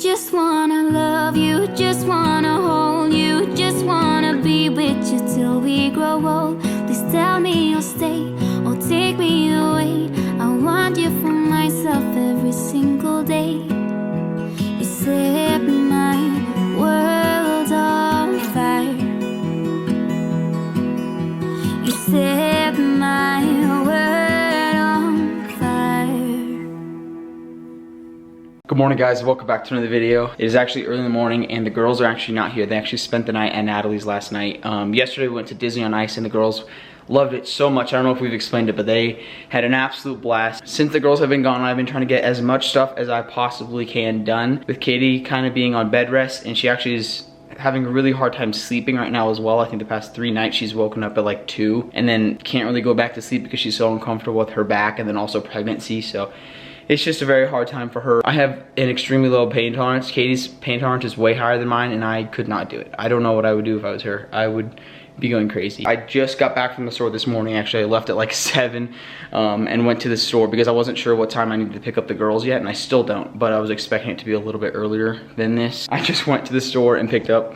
just wanna love you, just wanna hold you, just wanna be with you till we grow old. Please tell me you'll stay or take me away. I want you for myself every single day. You set my world on fire. You set my world on fire. Good morning, guys. Welcome back to another video. It is actually early in the morning and the girls are actually not here. They actually spent the night at Natalie's last night. Yesterday we went to Disney on Ice and the girls loved it so much. I don't know if we've explained it, but they had an absolute blast. Since the girls have been gone, I've been trying to get as much stuff as I possibly can done, with Katie kind of being on bed rest, and she actually is having a really hard time sleeping right now as well. I think the past 3 nights she's woken up at like 2 and then can't really go back to sleep because she's so uncomfortable with her back and then also pregnancy. So it's just a very hard time for her. I have an extremely low pain tolerance. Katie's pain tolerance is way higher than mine and I could not do it. I don't know what I would do if I was her. I would be going crazy. I just got back from the store this morning. Actually, I left at like 7 and went to the store because I wasn't sure what time I needed to pick up the girls yet, and I still don't, but I was expecting it to be a little bit earlier than this. I just went to the store and picked up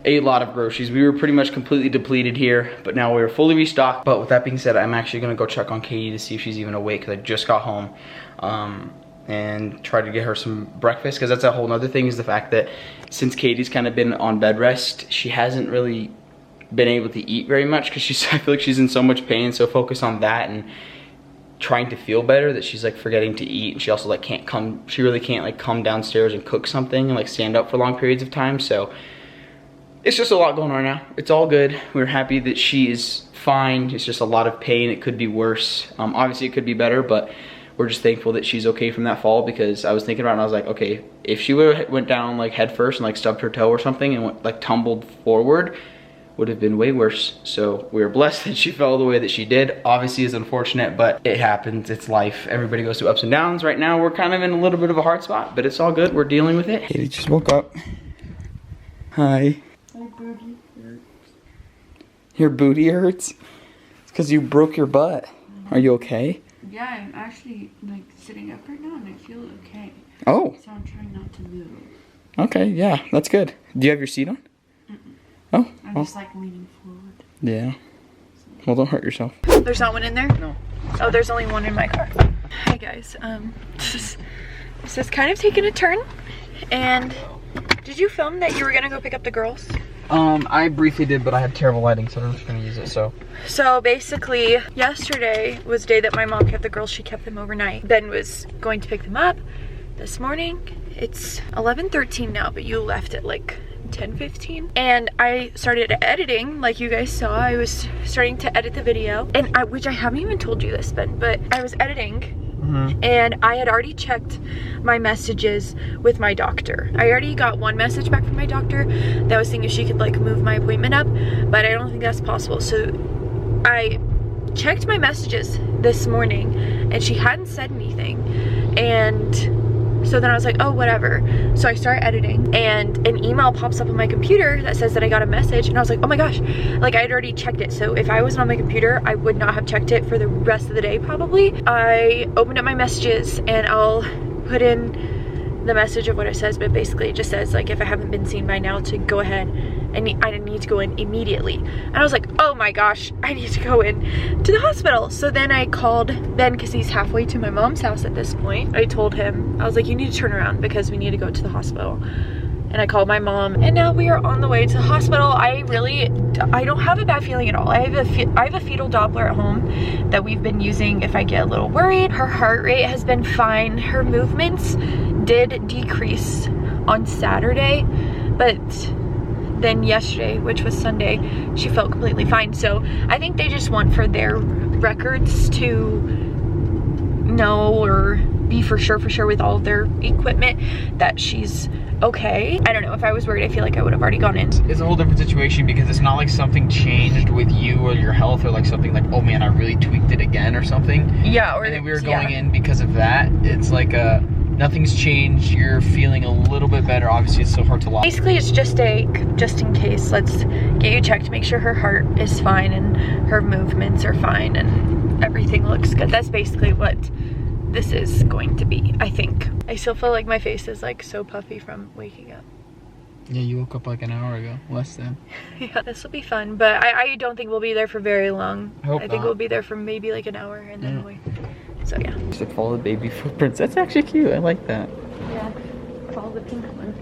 a lot of groceries. We were pretty much completely depleted here, but now we're fully restocked. But with that being said, I'm actually gonna go check on Katie to see if she's even awake because I just got home. And try to get her some breakfast, because that's a whole nother thing, is the fact that since Katie's kind of been on bed rest, she hasn't really been able to eat very much because I feel like she's in so much pain, so focused on that and trying to feel better that she's like forgetting to eat. And she also like she really can't like come downstairs and cook something and like stand up for long periods of time. So it's just a lot going on now. It's all good. We're happy that she is fine. It's just a lot of pain. It could be worse. Obviously it could be better, but we're just thankful that she's okay from that fall, because I was thinking about it and I was like, okay, if she would have went down like head first and like stubbed her toe or something and went, like tumbled forward, would have been way worse. So we were blessed that she fell the way that she did. Obviously it's unfortunate, but it happens. It's life. Everybody goes through ups and downs. Right now we're kind of in a little bit of a hard spot, but it's all good. We're dealing with it. Katie just woke up. Hi. My booty hurts. Your booty hurts? It's because you broke your butt. Are you okay? Yeah, I'm actually like sitting up right now and I feel okay. Oh. So I'm trying not to move. Okay, yeah, that's good. Do you have your seat on? Oh. I'm just like leaning forward. Yeah. Well, don't hurt yourself. There's not one in there? No. Oh, there's only one in my car. Hi guys. This is kind of taking a turn. And did you film that you were gonna go pick up the girls? I briefly did, but I had terrible lighting, so I'm just gonna use it. So basically, yesterday was the day that my mom kept the girls. She kept them overnight. Ben was going to pick them up. This morning, it's 11:13 now, but you left at like 10:15, and I started editing. Like you guys saw, I was starting to edit the video, and which I haven't even told you this, Ben, but I was editing. And I had already checked my messages with my doctor. I already got one message back from my doctor that was saying if she could like move my appointment up, but I don't think that's possible. So I checked my messages this morning and she hadn't said anything, and so then I was like, oh, whatever. So I start editing and an email pops up on my computer that says that I got a message, and I was like, oh my gosh, like I had already checked it. So if I wasn't on my computer, I would not have checked it for the rest of the day probably. I opened up my messages and I'll put in the message of what it says, but basically it just says like, if I haven't been seen by now, to go ahead. I need to go in immediately. And I was like, oh my gosh, I need to go in to the hospital. So then I called Ben, because he's halfway to my mom's house at this point. I told him, I was like, you need to turn around because we need to go to the hospital. And I called my mom, and now we are on the way to the hospital. I don't have a bad feeling at all. I have a fetal Doppler at home that we've been using if I get a little worried. Her heart rate has been fine. Her movements did decrease on Saturday, but then yesterday, which was Sunday, she felt completely fine. So I think they just want for their records to know or be for sure with all of their equipment that she's okay. I don't know, if I was worried, I feel like I would have already gone in. It's a whole different situation because it's not like something changed with you or your health, or like something like, oh man, I really tweaked it again or something. Yeah, or and then we were going in because of that. It's like nothing's changed. You're feeling a little bit better. Obviously, it's so hard to lie. Basically, it's just in case, let's get you checked, make sure her heart is fine and her movements are fine and everything looks good. That's basically what this is going to be, I think. I still feel like my face is like so puffy from waking up. Yeah, you woke up like an hour ago, less than. Yeah, this will be fun, but I don't think we'll be there for very long. I think we'll be there for maybe like an hour and then so yeah. Just to follow the baby footprints. That's actually cute. I like that. Yeah, follow the pink ones.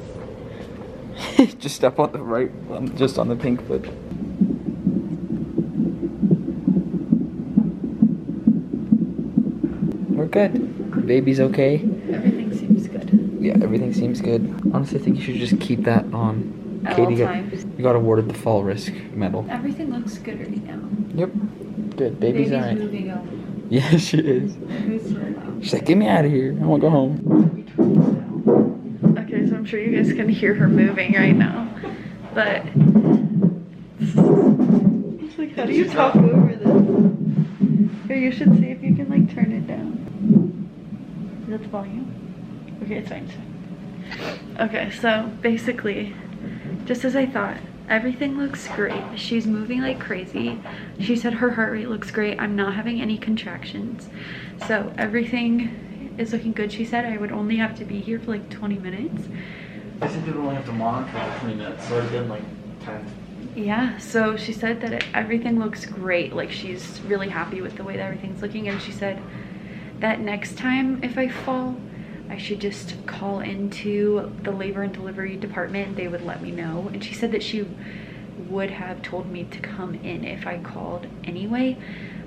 Just step on the right, just on the pink foot. We're good. Baby's okay. Everything seems good. Yeah, everything seems good. Honestly, I think you should just keep that on. At Katie all times. You got awarded the fall risk medal. Everything looks good right now. Yep. Good. Baby's alright. Moving on. Yeah, she is. She's like, get me out of here. I want to go home. Okay, so I'm sure you guys can hear her moving right now. But it's like, how do you talk over this? Here, you should see if you can like turn it down. Is that the volume? Okay, it's fine. Okay, so basically, just as I thought, everything looks great. She's moving like crazy. She said her heart rate looks great. I'm not having any contractions. So everything is looking good. She said I would only have to be here for like 20 minutes. I said they would only have to monitor for 20 minutes, so it's been like 10. Yeah, so she said that everything looks great. Like she's really happy with the way that everything's looking, and she said that next time if I fall, I should just call into the labor and delivery department. They would let me know. And she said that she would have told me to come in if I called anyway,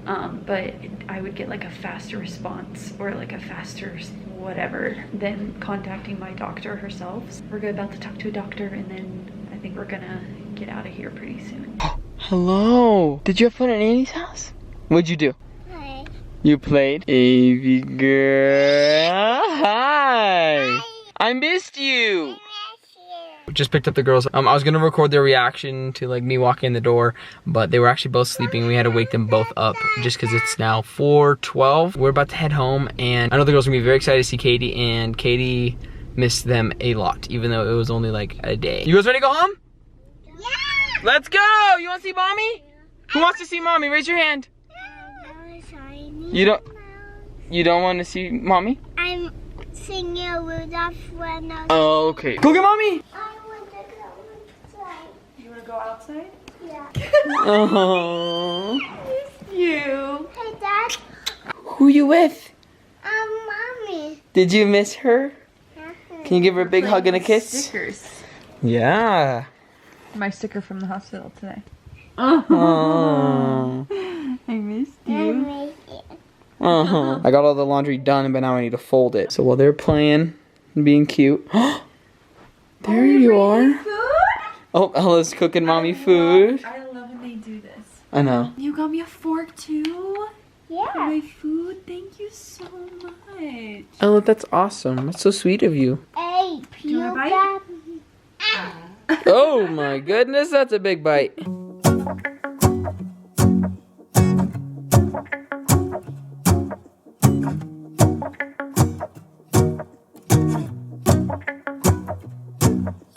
but I would get like a faster response or like a faster whatever than contacting my doctor herself. So we're about to talk to a doctor, and then I think we're gonna get out of here pretty soon. Hello. Did you have fun at Annie's house? What'd you do? Hi. You played? Baby girl. Hi. I missed you. Just picked up the girls. I was gonna record their reaction to like me walking in the door, but they were actually both sleeping. We had to wake them both up just because it's now 4:12. We're about to head home, and I know the girls are gonna be very excited to see Katie, and Katie missed them a lot, even though it was only like a day. You guys ready to go home? Yeah. Let's go. You want to see mommy? Who wants to see mommy? Raise your hand. You don't want to see mommy? I'm singing Rudolph when I was... Oh, okay. Go get mommy. I want to go outside. You wanna go outside? Yeah. Oh. You. Hey, Dad. Who you with? Mommy. Did you miss her? Can you give her a big hug and a kiss? Stickers. Yeah. My sticker from the hospital today. Oh. I missed I you. made it. I got all the laundry done, but now I need to fold it. So while they're playing and being cute, there you are. Oh, Ella's cooking mommy food. I love when they do this. I know. You got me a fork too? Yeah. My food? Thank you so much. Ella, that's awesome. That's so sweet of you. Hey, you wanna bite? Puka. Oh my goodness, that's a big bite.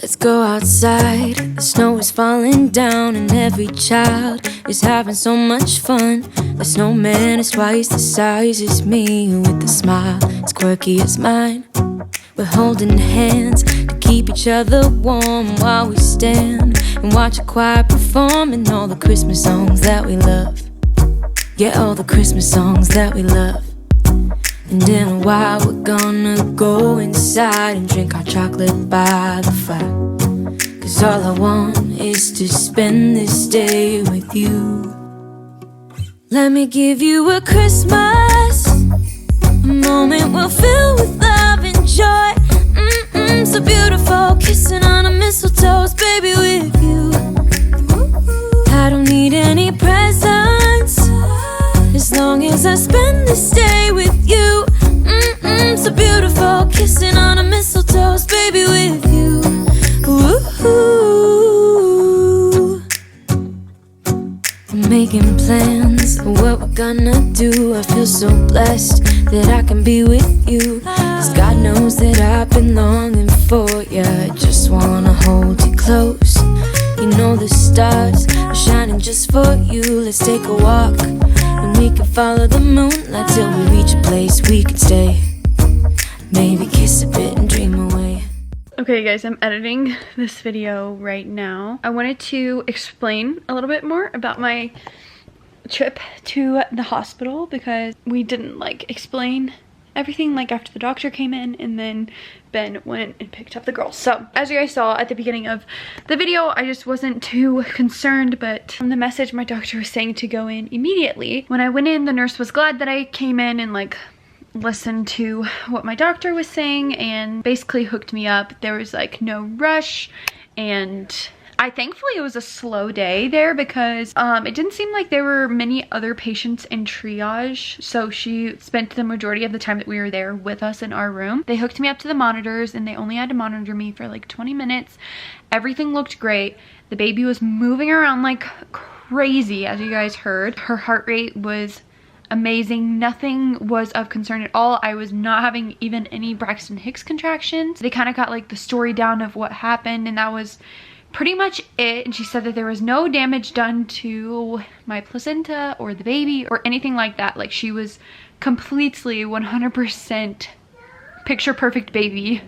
Let's go outside, the snow is falling down and every child is having so much fun. The snowman is twice the size as me, with a smile as quirky as mine. We're holding hands to keep each other warm while we stand and watch a choir performing all the Christmas songs that we love. Yeah, all the Christmas songs that we love. And in a while we're gonna go inside and drink our chocolate by the fire. 'Cause all I want is to spend this day with you. Let me give you a Christmas, a moment we'll fill with love and joy. So beautiful, kissing on a mistletoe, baby, with you. I don't need any presents, as long as I spend this day with you. So beautiful, kissing on a mistletoe, baby, with you. Ooh. I'm making plans of what we're gonna do. I feel so blessed that I can be with you. 'Cause God knows that I've been longing for you. I just wanna hold you close. You know the stars are shining just for you. Let's take a walk And we could follow the moonlight till we reach a place we could stay. Maybe kiss a bit and dream away. Okay guys, I'm editing this video right now. I wanted to explain a little bit more about my trip to the hospital because we didn't like explain everything like after the doctor came in and then Ben went and picked up the girls. So as you guys saw at the beginning of the video, I just wasn't too concerned, but from the message my doctor was saying to go in immediately. When I went in, the nurse was glad that I came in and like listened to what my doctor was saying and basically hooked me up. There was like no rush, and thankfully it was a slow day there because it didn't seem like there were many other patients in triage, so she spent the majority of the time that we were there with us in our room. They hooked me up to the monitors and they only had to monitor me for like 20 minutes. Everything looked great. The baby was moving around like crazy, as you guys heard. Her heart rate was amazing. Nothing was of concern at all. I was not having even any Braxton Hicks contractions. They kind of got like the story down of what happened, and that was pretty much it. And she said that there was no damage done to my placenta or the baby or anything like that. Like she was completely 100% picture perfect baby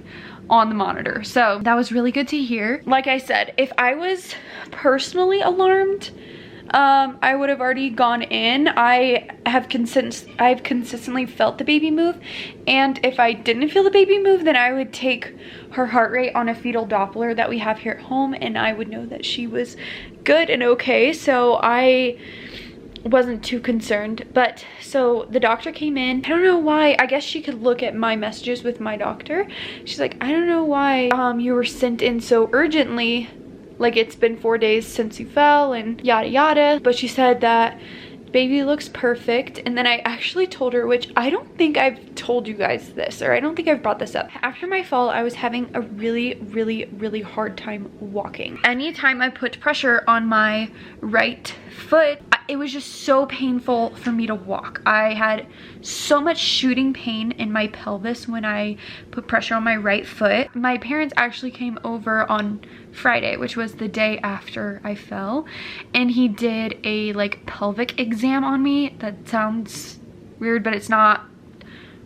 on the monitor. So that was really good to hear. Like I said, if I was personally alarmed, I would have already gone in. I've consistently felt the baby move, and if I didn't feel the baby move, then I would take her heart rate on a fetal Doppler that we have here at home, and I would know that she was good and okay. So I wasn't too concerned. But so the doctor came in. I don't know why. I guess she could look at my messages with my doctor. She's like, I don't know why you were sent in so urgently. Like, it's been 4 days since you fell and yada yada. But she said that baby looks perfect. And then I actually told her, which I don't think I've told you guys this, or I don't think I've brought this up. After my fall, I was having a really hard time walking. Anytime I put pressure on my right foot, it was just so painful for me to walk. I had so much shooting pain in my pelvis when I put pressure on my right foot. My parents actually came over on Friday, which was the day after I fell, and he did a like pelvic exam on me. That sounds weird, but it's not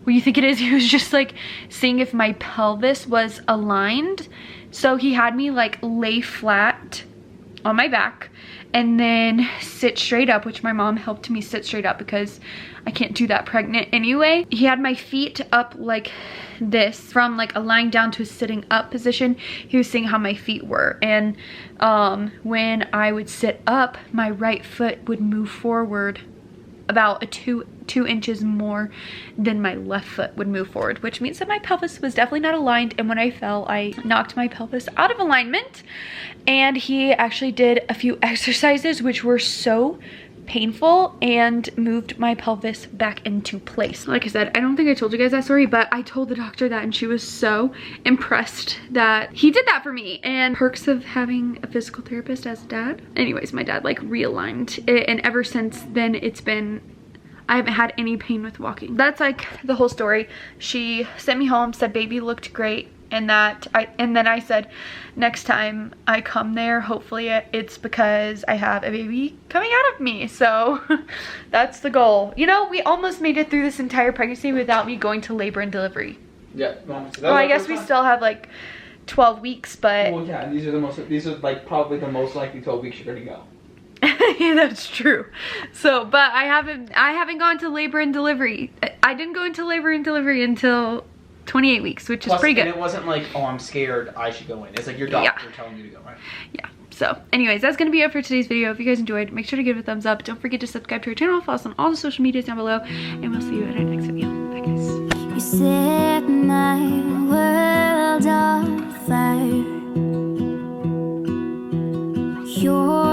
what you think it is. He was just like seeing if my pelvis was aligned. So he had me like lay flat on my back and then sit straight up, which my mom helped me sit straight up because I can't do that pregnant anyway. He had my feet up like this, from like a lying down to a sitting up position. He was seeing how my feet were, and when I would sit up, my right foot would move forward about two inches more than my left foot would move forward, which means that my pelvis was definitely not aligned. And when I fell, I knocked my pelvis out of alignment. And he actually did a few exercises which were so painful and moved my pelvis back into place. Like I said, I don't think I told you guys that story, but I told the doctor that, and she was so impressed that he did that for me. And perks of having a physical therapist as a dad. Anyways, my dad like realigned it, and ever since then I haven't had any pain with walking. That's like the whole story. She sent me home, said baby looked great, and then I said next time I come there, hopefully it's because I have a baby coming out of me. So that's the goal. You know, we almost made it through this entire pregnancy without me going to labor and delivery. Yeah. Well, I guess we still have like 12 weeks, but well, yeah, these are like probably the most likely 12 weeks you're gonna go. Yeah, that's true. So, but I haven't gone to labor and delivery. I didn't go into labor and delivery until 28 weeks, which is pretty good. And it wasn't like, oh, I'm scared, I should go in. It's like your doctor telling you to go, right? Yeah. So anyways, that's gonna be it for today's video. If you guys enjoyed, make sure to give it a thumbs up. Don't forget to subscribe to our channel, follow us on all the social medias down below, and we'll see you in our next video. Bye guys. You set my world on fire. You're